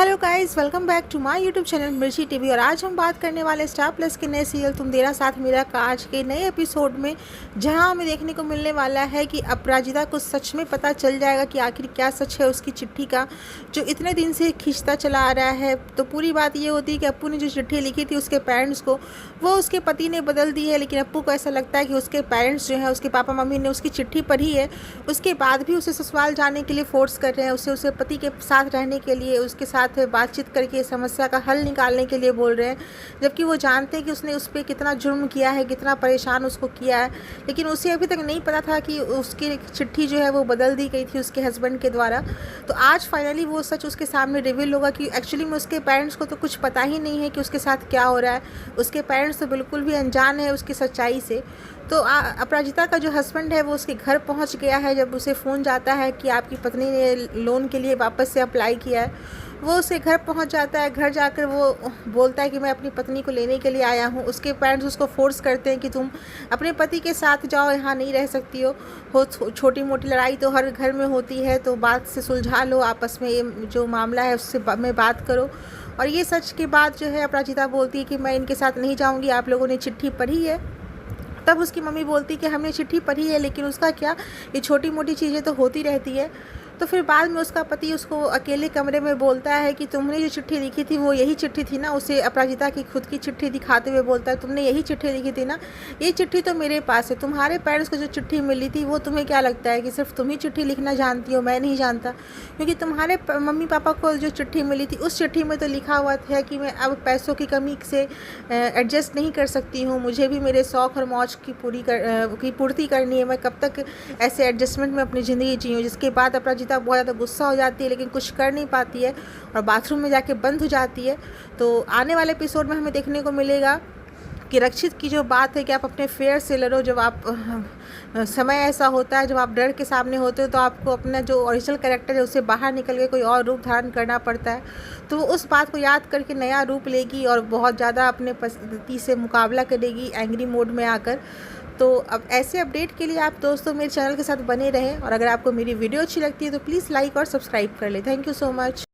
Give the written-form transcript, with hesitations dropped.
Hello guys, welcome back to my YouTube channel Mirchi TV. और आज हम बात करने वाले स्टार प्लस के नए सीरियल तुम तेरा साथ मेरा का आज के नए एपिसोड में, जहां हमें देखने को मिलने वाला है कि अपराजिता को सच में पता चल जाएगा कि आखिर क्या सच है उसकी चिट्ठी का, जो इतने दिन से खींचता चला आ रहा है। तो पूरी बात ये होती है कि अप्पू ने जो चिट्ठी लिखी थी उसके पेरेंट्स को, वो उसके पति ने बदल दी है। लेकिन अप्पू को ऐसा लगता है कि उसके पेरेंट्स जो है, उसके पापा मम्मी ने उसकी चिट्ठी पढ़ी है, उसके बाद भी उसे ससुराल जाने के लिए फोर्स कर रहे हैं, उसे पति के साथ रहने के लिए, उसके साथ बातचीत करके समस्या का हल निकालने के लिए बोल रहे हैं। जबकि वो जानते हैं कि उसने उस पर कितना जुर्म किया है, कितना परेशान उसको किया है। लेकिन उसे अभी तक नहीं पता था कि उसकी चिट्ठी जो है वो बदल दी गई थी उसके हस्बैंड के द्वारा। तो आज फाइनली वो सच उसके सामने रिवील होगा कि एक्चुअली में उसके पेरेंट्स को तो कुछ पता ही नहीं है कि उसके साथ क्या हो रहा है। उसके पेरेंट्स तो बिल्कुल भी अनजान है उसकी सच्चाई से। तो अपराजिता का जो हस्बैंड है वो उसके घर पहुंच गया है। जब उसे फ़ोन जाता है कि आपकी पत्नी ने लोन के लिए वापस से अप्लाई किया है, वो उसके घर पहुंच जाता है। घर जाकर वो बोलता है कि मैं अपनी पत्नी को लेने के लिए आया हूं। उसके पेरेंट्स उसको फोर्स करते हैं कि तुम अपने पति के साथ जाओ, यहाँ नहीं रह सकती हो। छोटी मोटी लड़ाई तो हर घर में होती है, तो बात से सुलझा लो, आपस में ये जो मामला है उससे में बात करो। और ये सच के बाद जो है अपराजिता बोलती है कि मैं इनके साथ नहीं जाऊँगी, आप लोगों ने चिट्ठी पढ़ी है। तब उसकी मम्मी बोलती कि हमने चिट्ठी पढ़ी है, लेकिन उसका क्या, ये छोटी मोटी चीज़ें तो होती रहती है। तो फिर बाद में उसका पति उसको अकेले कमरे में बोलता है कि तुमने जो चिट्ठी लिखी थी वो यही चिट्ठी थी ना। उसे अपराजिता की खुद की चिट्ठी दिखाते हुए बोलता है, तुमने यही चिट्ठी लिखी थी ना, ये चिट्ठी तो मेरे पास है। तुम्हारे पेरेंट्स को जो चिट्ठी मिली थी वो तुम्हें क्या लगता है कि सिर्फ तुम ही चिट्ठी लिखना जानती हो, मैं नहीं जानता? क्योंकि तुम्हारे मम्मी पापा को जो चिट्ठी मिली थी उस चिट्ठी में तो लिखा हुआ था कि मैं अब पैसों की कमी से एडजस्ट नहीं कर सकती हूँ, मुझे भी मेरे शौक़ और मौज की पूर्ति करनी है, मैं कब तक ऐसे एडजस्टमेंट में अपनी ज़िंदगी जीऊँ। जिसके बाद अपराजिता बहुत ज़्यादा गुस्सा हो जाती है, लेकिन कुछ कर नहीं पाती है और बाथरूम में जाके बंद हो जाती है। तो आने वाले एपिसोड में हमें देखने को मिलेगा कि रक्षित की जो बात है कि आप अपने फेयर से लड़ो। जब आप समय ऐसा होता है जब आप डर के सामने होते हो तो आपको अपना जो ओरिजिनल कैरेक्टर है उससे बाहर निकल के कोई और रूप धारण करना पड़ता है। तो वो उस बात को याद करके नया रूप लेगी और बहुत ज़्यादा अपने पति से मुकाबला करेगी एंग्री मोड में आकर। तो अब ऐसे अपडेट के लिए आप दोस्तों मेरे चैनल के साथ बने रहें। और अगर आपको मेरी वीडियो अच्छी लगती है तो प्लीज़ लाइक और सब्सक्राइब कर लें। Thank you so much.